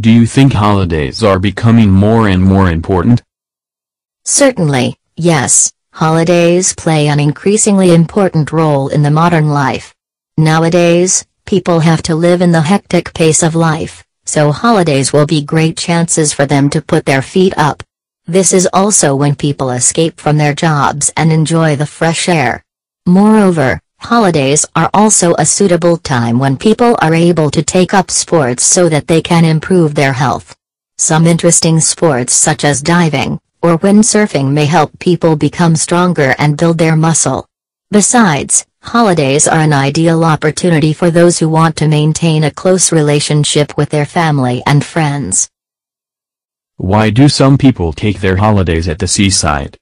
Do you think holidays are becoming more and more important? Certainly, yes, holidays play an increasingly important role in the modern life. Nowadays, people have to live in the hectic pace of life, so holidays will be great chances for them to put their feet up. This is also when people escape from their jobs and enjoy the fresh air. Moreover, holidays are also a suitable time when people are able to take up sports so that they can improve their health. Some interesting sports such as diving or windsurfing may help people become stronger and build their muscle. Besides, holidays are an ideal opportunity for those who want to maintain a close relationship with their family and friends. Why do some people take their holidays at the seaside?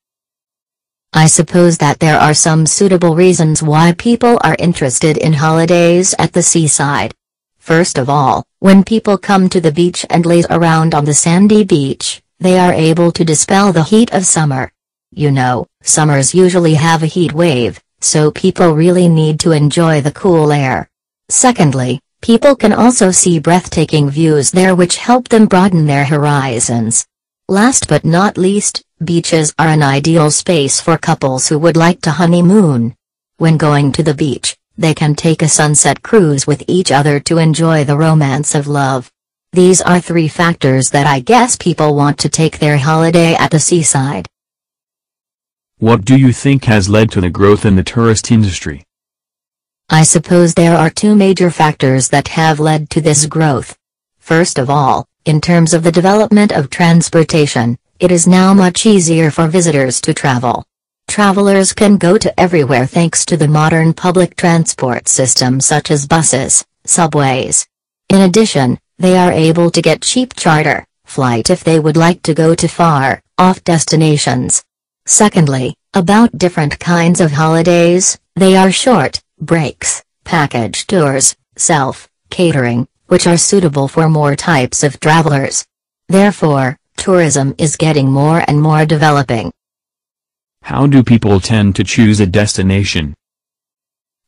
I suppose that there are some suitable reasons why people are interested in holidays at the seaside. First of all, when people come to the beach and laze around on the sandy beach, they are able to dispel the heat of summer. You know, summers usually have a heat wave, so people really need to enjoy the cool air. Secondly, people can also see breathtaking views there which help them broaden their horizons. Last but not least, beaches are an ideal space for couples who would like to honeymoon. When going to the beach, they can take a sunset cruise with each other to enjoy the romance of love. These are three factors that I guess people want to take their holiday at the seaside. What do you think has led to the growth in the tourist industry? I suppose there are two major factors that have led to this growth. First of all, in terms of the development of transportation, it is now much easier for visitors to travel. Travelers can go to everywhere thanks to the modern public transport system such as buses, subways. In addition, they are able to get cheap charter flight if they would like to go to far-off destinations. Secondly, about different kinds of holidays, they are short breaks, package tours, self-catering, which are suitable for more types of travelers. Therefore, tourism is getting more and more developing. How do people tend to choose a destination?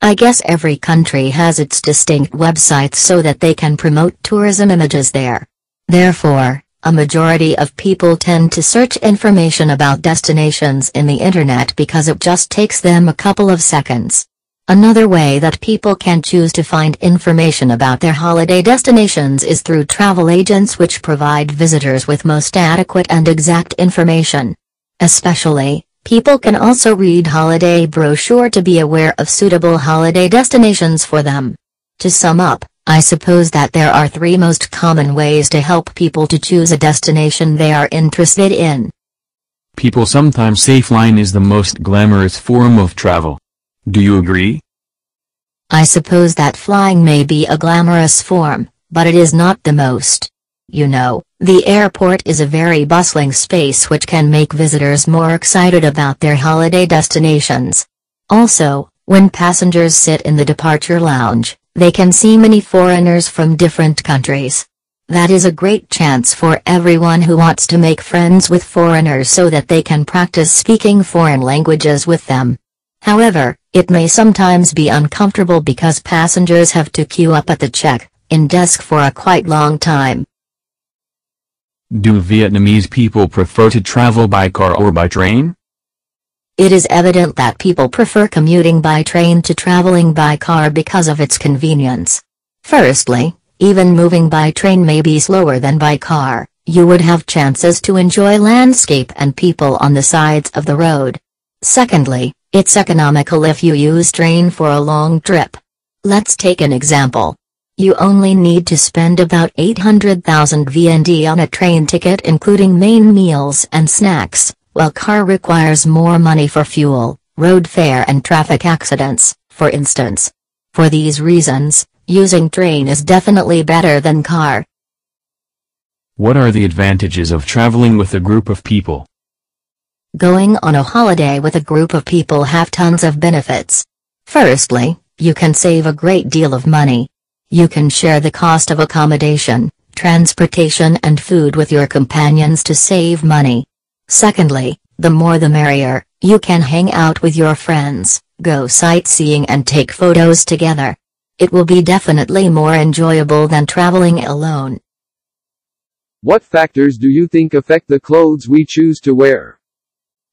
I guess every country has its distinct websites so that they can promote tourism images there. Therefore, a majority of people tend to search information about destinations in the internet because it just takes them a couple of seconds. Another way that people can choose to find information about their holiday destinations is through travel agents which provide visitors with most adequate and exact information. Especially, people can also read holiday brochure to be aware of suitable holiday destinations for them. To sum up, I suppose that there are three most common ways to help people to choose a destination they are interested in. People sometimes say flying is the most glamorous form of travel. Do you agree? I suppose that flying may be a glamorous form, but it is not the most. You know, the airport is a very bustling space which can make visitors more excited about their holiday destinations. Also, when passengers sit in the departure lounge, they can see many foreigners from different countries. That is a great chance for everyone who wants to make friends with foreigners so that they can practice speaking foreign languages with them. However, it may sometimes be uncomfortable because passengers have to queue up at the check-in desk for a quite long time. Do Vietnamese people prefer to travel by car or by train? It is evident that people prefer commuting by train to traveling by car because of its convenience. Firstly, even moving by train may be slower than by car. You would have chances to enjoy landscape and people on the sides of the road. Secondly, it's economical if you use train for a long trip. Let's take an example. You only need to spend about 800,000 VND on a train ticket including main meals and snacks, while car requires more money for fuel, road fare and traffic accidents, for instance. For these reasons, using train is definitely better than car. What are the advantages of traveling with a group of people? Going on a holiday with a group of people have tons of benefits. Firstly, you can save a great deal of money. You can share the cost of accommodation, transportation and food with your companions to save money. Secondly, the more the merrier, you can hang out with your friends, go sightseeing and take photos together. It will be definitely more enjoyable than traveling alone. What factors do you think affect the clothes we choose to wear?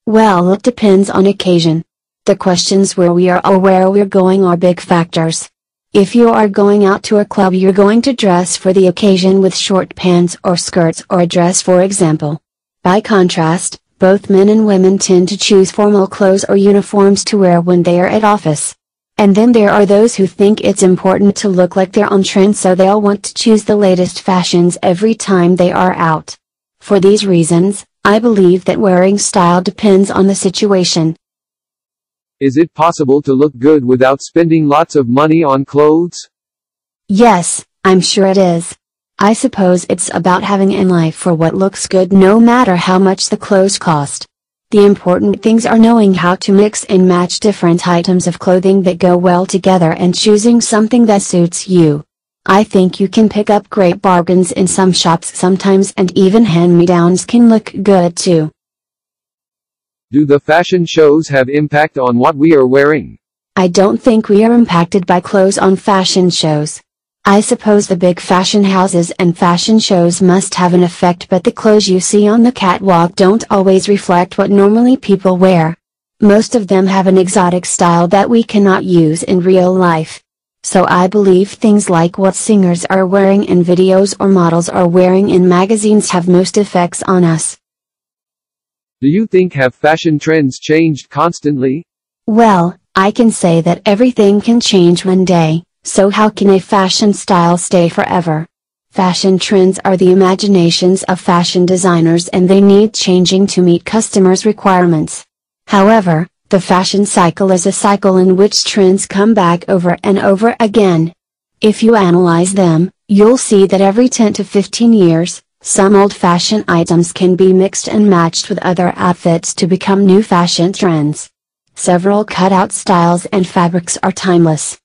Well, it depends on occasion. The questions where we are or where we're going are big factors. If you are going out to a club, you're going to dress for the occasion with short pants or skirts or a dress, for example. By contrast, both men and women tend to choose formal clothes or uniforms to wear when they are at office. And then there are those who think it's important to look like they're on trend, so they'll want to choose the latest fashions every time they are out. For these reasons, I believe that wearing style depends on the situation. Is it possible to look good without spending lots of money on clothes? Yes, I'm sure it is. I suppose it's about having an eye for what looks good no matter how much the clothes cost. The important things are knowing how to mix and match different items of clothing that go well together and choosing something that suits you. I think you can pick up great bargains in some shops sometimes, and even hand-me-downs can look good too. Do the fashion shows have impact on what we are wearing? I don't think we are impacted by clothes on fashion shows. I suppose the big fashion houses and fashion shows must have an effect, but the clothes you see on the catwalk don't always reflect what normally people wear. Most of them have an exotic style that we cannot use in real life. So I believe things like what singers are wearing in videos or models are wearing in magazines have most effects on us. Do you think have fashion trends changed constantly? Well, I can say that everything can change one day, so how can a fashion style stay forever? Fashion trends are the imaginations of fashion designers, and they need changing to meet customers' requirements. However, the fashion cycle is a cycle in which trends come back over and over again. If you analyze them, you'll see that every 10 to 15 years, some old-fashioned items can be mixed and matched with other outfits to become new fashion trends. Several cutout styles and fabrics are timeless.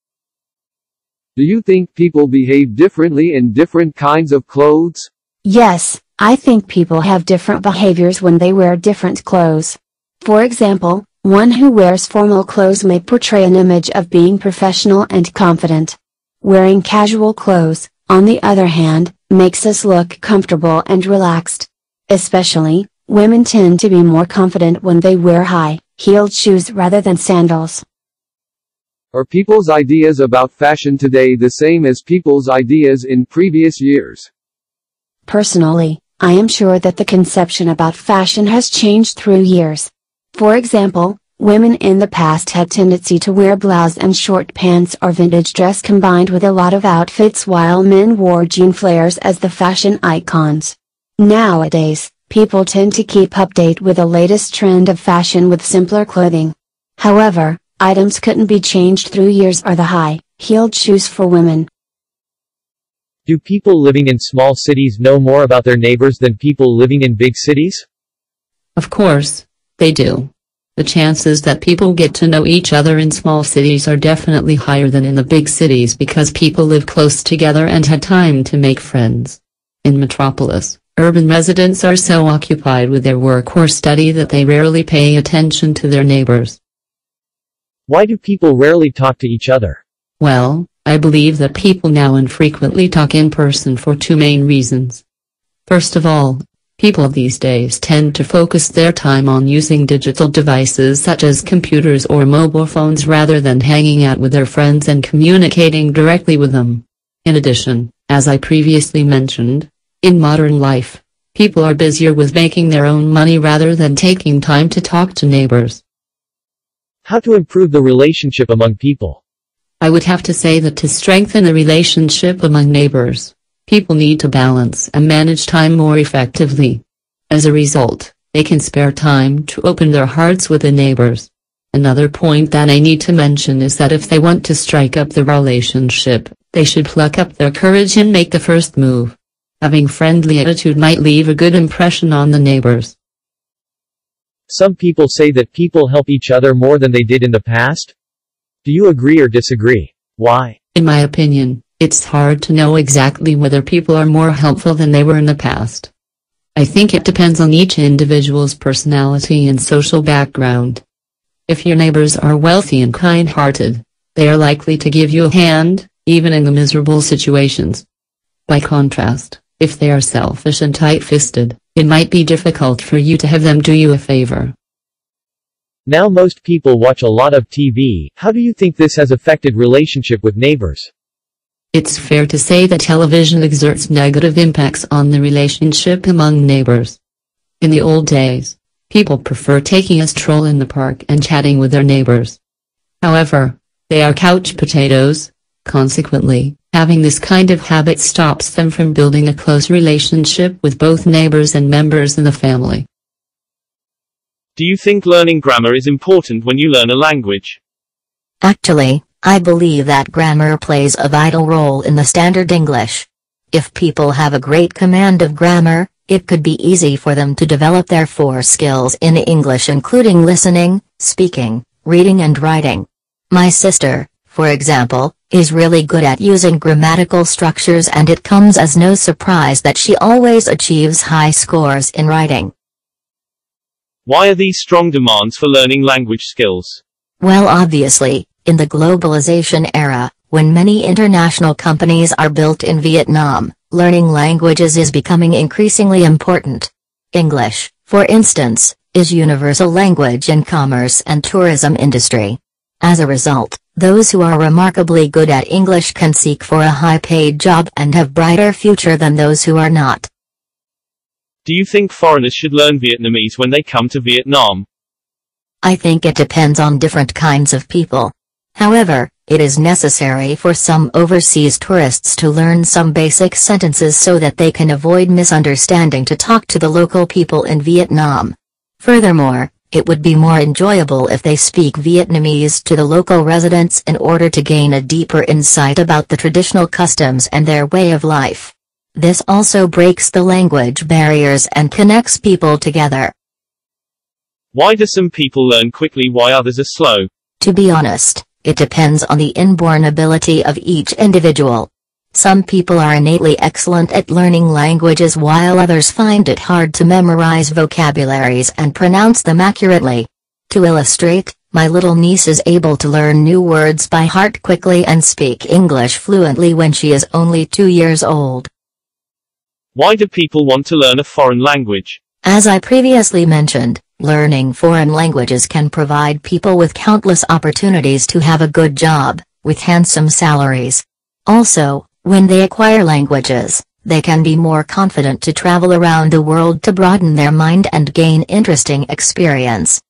Do you think people behave differently in different kinds of clothes? Yes, I think people have different behaviors when they wear different clothes. For example, one who wears formal clothes may portray an image of being professional and confident. Wearing casual clothes, on the other hand, makes us look comfortable and relaxed. Especially, women tend to be more confident when they wear high-heeled shoes rather than sandals. Are people's ideas about fashion today the same as people's ideas in previous years? Personally, I am sure that the conception about fashion has changed through years. For example, women in the past had tendency to wear blouse and short pants or vintage dress combined with a lot of outfits, while men wore jean flares as the fashion icons. Nowadays, people tend to keep update with the latest trend of fashion with simpler clothing. However, items couldn't be changed through years are the high-heeled shoes for women. Do people living in small cities know more about their neighbors than people living in big cities? Of course, they do. The chances that people get to know each other in small cities are definitely higher than in the big cities because people live close together and had time to make friends. In metropolis, urban residents are so occupied with their work or study that they rarely pay attention to their neighbors. Why do people rarely talk to each other? Well, I believe that people now infrequently talk in person for two main reasons. First of all, people these days tend to focus their time on using digital devices such as computers or mobile phones rather than hanging out with their friends and communicating directly with them. In addition, as I previously mentioned, in modern life, people are busier with making their own money rather than taking time to talk to neighbors. How to improve the relationship among people? I would have to say that to strengthen the relationship among neighbors, people need to balance and manage time more effectively. As a result, they can spare time to open their hearts with the neighbors. Another point that I need to mention is that if they want to strike up the relationship, they should pluck up their courage and make the first move. Having friendly attitude might leave a good impression on the neighbors. Some people say that people help each other more than they did in the past. Do you agree or disagree? Why? In my opinion, it's hard to know exactly whether people are more helpful than they were in the past. I think it depends on each individual's personality and social background. If your neighbors are wealthy and kind-hearted, they are likely to give you a hand, even in the miserable situations. By contrast, If they are selfish and tight-fisted, it might be difficult for you to have them do you a favor. Now most people watch a lot of TV. How do you think this has affected relationship with neighbors? It's fair to say that television exerts negative impacts on the relationship among neighbors. In the old days, people prefer taking a stroll in the park and chatting with their neighbors. However, they are couch potatoes. Consequently, having this kind of habit stops them from building a close relationship with both neighbors and members in the family. Do you think learning grammar is important when you learn a language? Actually, I believe that grammar plays a vital role in the standard English. If people have a great command of grammar, it could be easy for them to develop their 4 skills in English, including listening, speaking, reading and writing. My sister, for example, is really good at using grammatical structures, and it comes as no surprise that she always achieves high scores in writing. Why are these strong demands for learning language skills? Well, obviously, in the globalization era, when many international companies are built in Vietnam, learning languages is becoming increasingly important. English, for instance, is universal language in commerce and tourism industry. As a result, those who are remarkably good at English can seek for a high-paid job and have brighter future than those who are not. Do you think foreigners should learn Vietnamese when they come to Vietnam? I think it depends on different kinds of people. However, it is necessary for some overseas tourists to learn some basic sentences so that they can avoid misunderstanding to talk to the local people in Vietnam. Furthermore, it would be more enjoyable if they speak Vietnamese to the local residents in order to gain a deeper insight about the traditional customs and their way of life. This also breaks the language barriers and connects people together. Why do some people learn quickly while others are slow? To be honest, it depends on the inborn ability of each individual. Some people are innately excellent at learning languages while others find it hard to memorize vocabularies and pronounce them accurately. To illustrate, my little niece is able to learn new words by heart quickly and speak English fluently when she is only 2 years old. Why do people want to learn a foreign language? As I previously mentioned, learning foreign languages can provide people with countless opportunities to have a good job, with handsome salaries. Also, when they acquire languages, they can be more confident to travel around the world to broaden their mind and gain interesting experience.